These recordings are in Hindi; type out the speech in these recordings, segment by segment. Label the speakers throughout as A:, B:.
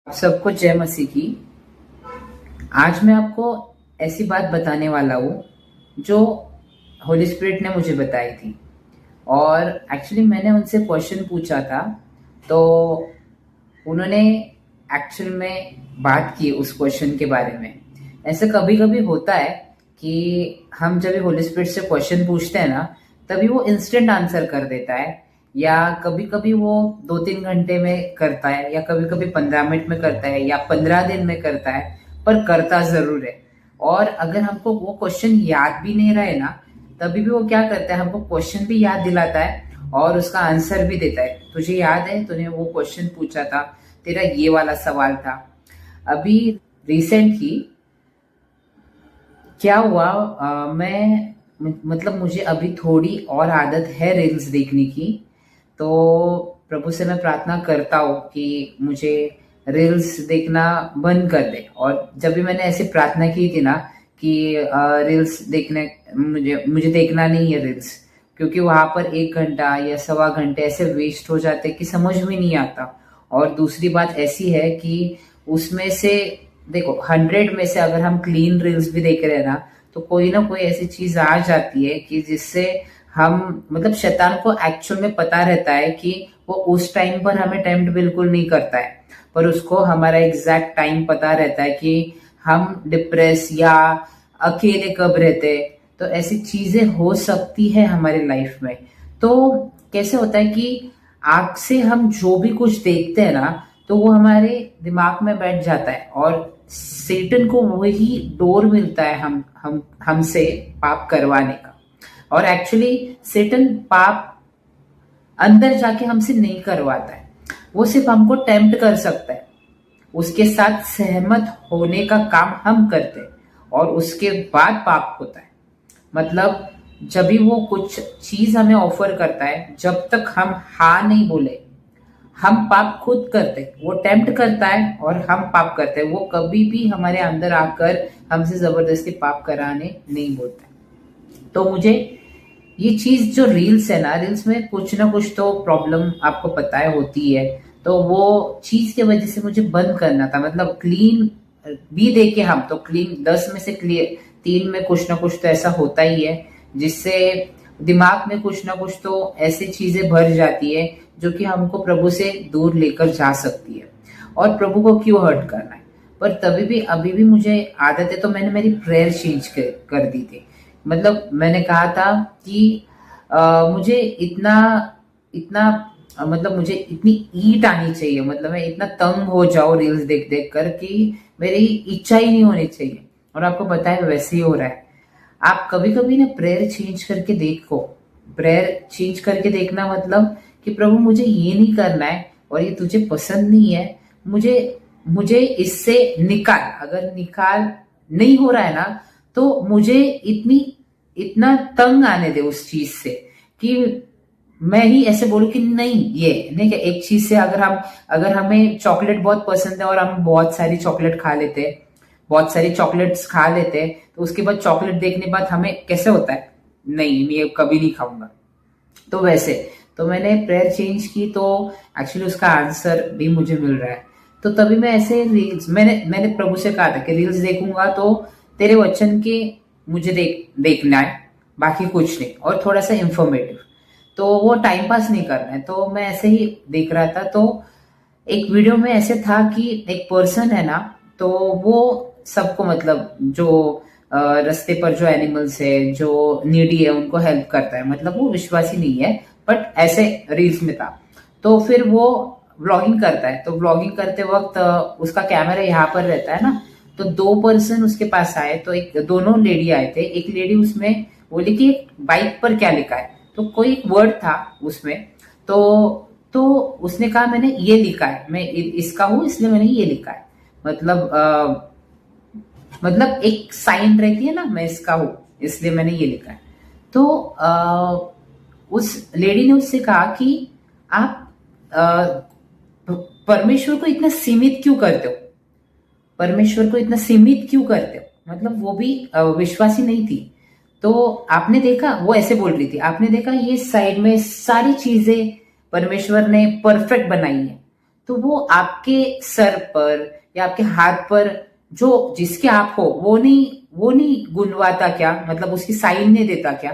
A: आप सबको जय मसीह की। आज मैं आपको ऐसी बात बताने वाला हूँ जो होली स्पिरिट ने मुझे बताई थी। और एक्चुअली मैंने उनसे क्वेश्चन पूछा था, तो उन्होंने एक्चुअल में बात की उस क्वेश्चन के बारे में। ऐसे कभी कभी होता है कि हम जब होली स्पिरिट से क्वेश्चन पूछते हैं ना, तभी वो इंस्टेंट आंसर कर देता है, या कभी कभी वो 2-3 घंटे में करता है, या कभी कभी 15 मिनट में करता है, या 15 दिन में करता है, पर करता जरूर है। और अगर हमको वो क्वेश्चन याद भी नहीं रहे ना, तभी भी वो क्या करता है, हमको क्वेश्चन भी याद दिलाता है और उसका आंसर भी देता है। तुझे याद है तूने वो क्वेश्चन पूछा था, तेरा ये वाला सवाल था। अभी रिसेंटली क्या हुआ, मतलब मुझे अभी थोड़ी और आदत है रील्स देखने की। तो प्रभु से मैं प्रार्थना करता हूँ कि मुझे रील्स देखना बंद कर दे। और जब भी मैंने ऐसी प्रार्थना की थी ना कि रील्स देखने, मुझे मुझे देखना नहीं है रील्स, क्योंकि वहां पर 1 घंटा या सवा घंटे ऐसे वेस्ट हो जाते कि समझ में नहीं आता। और दूसरी बात ऐसी है कि उसमें से देखो, 100 में से अगर हम क्लीन रील्स भी देख रहे हैं ना, तो कोई ना कोई ऐसी चीज आ जाती है कि जिससे हम, मतलब शैतान को एक्चुअल में पता रहता है कि वो उस टाइम पर हमें टेम्प्ट बिल्कुल नहीं करता है, पर उसको हमारा एग्जैक्ट टाइम पता रहता है कि हम डिप्रेस या अकेले कब रहते। तो ऐसी चीजें हो सकती है हमारी लाइफ में। तो कैसे होता है कि आंख से हम जो भी कुछ देखते हैं ना, तो वो हमारे दिमाग में बैठ जाता है, और सेटन को वही डोर मिलता है हम हमसे पाप करवाने का। और एक्चुअली सेटन पाप अंदर जाके हमसे नहीं करवाता है, वो सिर्फ हमको टेम्प्ट कर सकता है। उसके साथ सहमत होने का काम हम करते हैं, और उसके बाद पाप होता है। मतलब जब भी वो कुछ चीज हमें ऑफर करता है, जब तक हम हाँ नहीं बोले, हम पाप खुद करते। वो टेम्प्ट करता है और हम पाप करते हैं। वो कभी भी हमारे अंदर आकर हमसे जबरदस्ती पाप कराने नहीं बोलता। तो मुझे ये चीज जो रील्स है ना, रील्स में कुछ ना कुछ तो प्रॉब्लम आपको पता है होती है। तो वो चीज की वजह से मुझे बंद करना था। मतलब क्लीन भी देखे हम तो क्लीन 10 में से क्लियर 3 में कुछ ना कुछ तो ऐसा होता ही है, जिससे दिमाग में कुछ ना कुछ तो ऐसी चीजें भर जाती है जो कि हमको प्रभु से दूर लेकर जा सकती है। और प्रभु को क्यों हर्ट करना है। पर तभी भी अभी भी मुझे आदत है, तो मैंने मेरी प्रेयर चेंज कर दी थी। मतलब मैंने कहा था कि मुझे इतना इतना मतलब मुझे इतनी ईट आनी चाहिए, मतलब मैं इतना तंग हो जाऊं रील्स देख देख कर कि मेरी इच्छा ही नहीं होनी चाहिए। और आपको पता है वैसे ही हो रहा है। आप कभी कभी ना प्रेयर चेंज करके देखो। प्रेयर चेंज करके देखना मतलब कि प्रभु मुझे ये नहीं करना है, और ये तुझे पसंद नहीं है, मुझे मुझे इससे निकाल। अगर निकाल नहीं हो रहा है ना, तो मुझे इतना तंग आने दे उस चीज से कि मैं ही ऐसे बोलूं कि नहीं, ये नहीं। क्या एक चीज से अगर हमें चॉकलेट बहुत पसंद है और हम बहुत सारी चॉकलेट खा लेते हैं, बहुत सारी चॉकलेट्स खा लेते हैं, तो उसके बाद चॉकलेट देखने के बाद हमें कैसे होता है, नहीं मैं ये कभी नहीं खाऊंगा। तो वैसे तो मैंने प्रेयर चेंज की, तो एक्चुअली उसका आंसर भी मुझे मिल रहा है। तो तभी मैं ऐसे रील्स, मैंने प्रभु से कहा था कि रील्स देखूंगा तो तेरे वचन के मुझे देखना है, बाकी कुछ नहीं, और थोड़ा सा इंफॉर्मेटिव। तो वो टाइम पास नहीं करना है। तो मैं ऐसे ही देख रहा था, तो एक वीडियो में ऐसे था कि एक पर्सन है ना, तो वो सबको, मतलब जो रास्ते पर जो एनिमल्स है, जो नीडी है, उनको हेल्प करता है। मतलब वो विश्वासी नहीं है, बट ऐसे रील्स में था। तो फिर वो व्लॉगिंग करता है। तो व्लॉगिंग करते वक्त उसका कैमरा यहाँ पर रहता है ना, तो 2 पर्सन उसके पास आए। तो एक दोनों लेडी आए थे। एक लेडी उसमें बोली कि बाइक पर क्या लिखा है, तो कोई एक वर्ड था उसमें। तो उसने कहा मैंने ये लिखा है, मैं इसका हूं इसलिए मैंने ये लिखा है। मतलब मतलब एक साइन रहती है ना, मैं इसका हूं इसलिए मैंने ये लिखा है। तो उस लेडी ने उससे कहा कि आप परमेश्वर को इतना सीमित क्यों करते हो, परमेश्वर को इतना सीमित क्यों करते हो। मतलब वो भी विश्वासी नहीं थी। तो आपने देखा, वो ऐसे बोल रही थी, आपने देखा ये साइड में सारी चीजें परमेश्वर ने परफेक्ट बनाई है, तो वो आपके सर पर या आपके हाथ पर जो जिसके आप हो वो नहीं गुनवाता क्या, मतलब उसकी साइन नहीं देता क्या?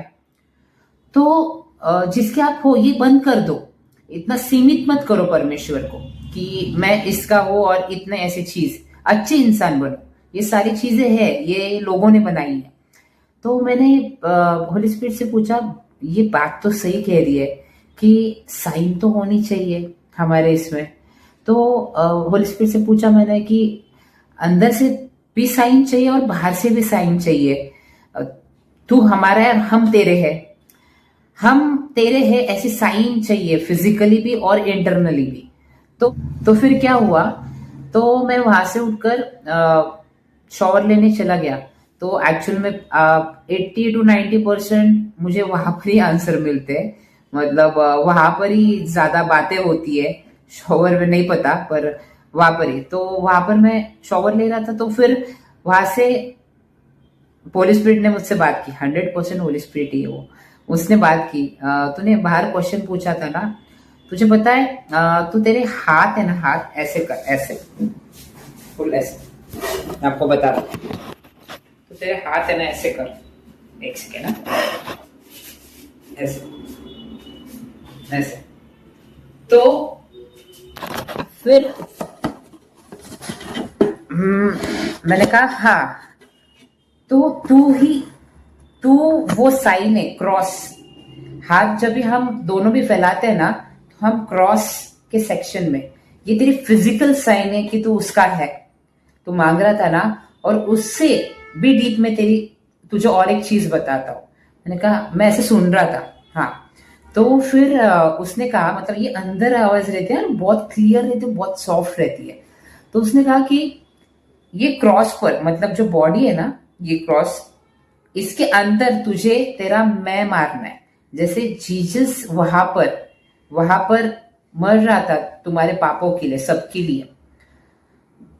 A: तो जिसके आप हो ये बंद कर दो। इतना सीमित मत करो परमेश्वर को कि मैं इसका हूं और इतने ऐसी चीज, अच्छे इंसान बनो। ये सारी चीजें हैं, ये लोगों ने बनाई है। तो मैंने होली स्पिरिट से पूछा, ये बात तो सही कह रही है कि साइन तो होनी चाहिए हमारे इसमें। तो होली स्पिरिट से पूछा मैंने कि अंदर से भी साइन चाहिए और बाहर से भी साइन चाहिए। अ, तू हमारा है और हम तेरे हैं, हम तेरे हैं, ऐसी साइन चाहिए फिजिकली भी और इंटरनली भी। तो फिर क्या हुआ, तो मैं वहां से उठकर शॉवर लेने चला गया। तो एक्चुअल में 80 to 90% मुझे वहां पर ही आंसर मिलते हैं। मतलब वहां पर ही ज्यादा बातें होती है, शॉवर में नहीं पता, पर वहां पर ही। तो वहां पर मैं शॉवर ले रहा था, तो फिर वहां से होली स्पिरिट ने मुझसे बात की। 100% होली स्पिरिट ही है वो। उसने बात की, तूने बाहर क्वेश्चन पूछा था ना, तुझे पता है तू तेरे हाथ है ना, हाथ ऐसे कर, ऐसे फुल ऐसे, मैं आपको बता रहा हूँ। तो तेरे हाथ है ना, ऐसे कर, एक सेकेंड ना, ऐसे ऐसे। तो फिर मैंने कहा हाँ, तो तू वो साइन है, क्रॉस। हाथ जब भी हम दोनों भी फैलाते हैं ना, तो हम क्रॉस के सेक्शन में, ये तेरी फिजिकल साइन है कि तू उसका है। तू मांग रहा था ना, और उससे भी डीप में तेरी तुझे और एक चीज बताता हूँ। मैंने कहा, मैं ऐसे सुन रहा था, हाँ। तो फिर उसने कहा, मतलब ये अंदर आवाज रहती है ना, बहुत क्लियर रहती है, बहुत सॉफ्ट रहती है। तो उसने कहा कि ये क्रॉस पर, मतलब जो बॉडी है ना, ये क्रॉस, इसके अंदर तुझे तेरा मैं मारना है। जैसे जीसस वहां पर मर रहा था तुम्हारे पापों के लिए, सबके लिए।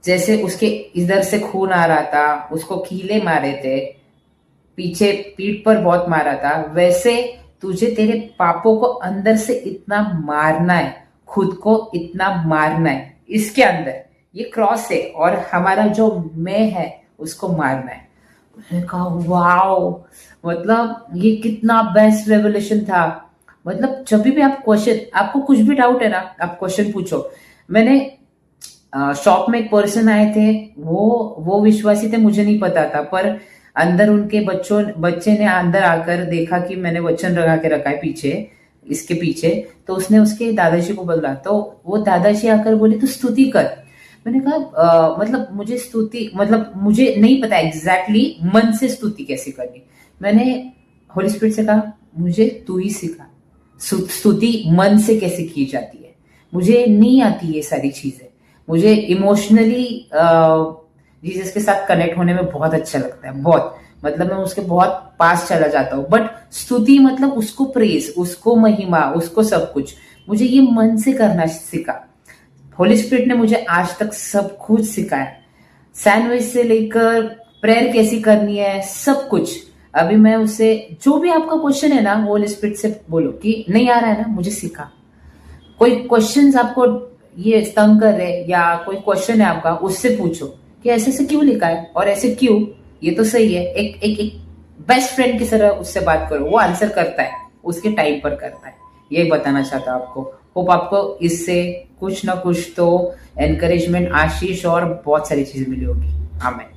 A: जैसे उसके इधर से खून आ रहा था, उसको कीले मारे थे, पीछे पीठ पर बहुत मारा था, वैसे तुझे तेरे पापों को अंदर से इतना मारना है, खुद को इतना मारना है। इसके अंदर ये क्रॉस है, और हमारा जो मैं है उसको मारना है। मैंने कहा वाओ, मतलब ये कितना बेस्ट रेवलेशन था। मतलब जब भी आप क्वेश्चन, आपको कुछ भी डाउट है ना, आप क्वेश्चन पूछो। मैंने शॉप में एक पर्सन आए थे, वो विश्वासी थे, मुझे नहीं पता था, पर अंदर उनके बच्चे ने अंदर आकर देखा कि मैंने वचन लगा के रखा है पीछे, इसके पीछे। तो उसने उसके दादाजी को बोला, तो वो दादाजी आकर बोले तू स्तुति कर। मैंने कहा मतलब मुझे स्तुति, मतलब मुझे नहीं पता एग्जैक्टली मन से स्तुति कैसे करनी। मैंने होली स्पिरिट से कहा, मुझे तू ही सिखा स्तुति मन से कैसे की जाती है। मुझे नहीं आती ये सारी चीजें। मुझे इमोशनली जीसस के साथ कनेक्ट होने में बहुत अच्छा लगता है, बहुत, मतलब मैं उसके बहुत पास चला जाता हूँ। बट स्तुति मतलब उसको प्रेज, उसको महिमा, उसको सब कुछ मुझे ये मन से करना सीखा। होली स्पिरिट ने मुझे आज तक सब कुछ सिखाया, सैंडविच से लेकर प्रेयर कैसी करनी है, सब कुछ। अभी मैं उससे, जो भी आपका क्वेश्चन है ना, होली स्पिरिट से बोलो कि नहीं आ रहा है ना, मुझे सिखा। कोई क्वेश्चंस आपको ये तंग कर रहे, या कोई क्वेश्चन है आपका, उससे पूछो कि ऐसे से क्यों लिखा है और ऐसे क्यों, ये तो सही है। एक बेस्ट फ्रेंड की तरह उससे बात करो, वो आंसर करता है, उसके टाइम पर करता है। ये बताना चाहता हूं आपको। होप आपको इससे कुछ ना कुछ तो एनकरेजमेंट, आशीष और बहुत सारी चीजें मिली होगी। आमीन।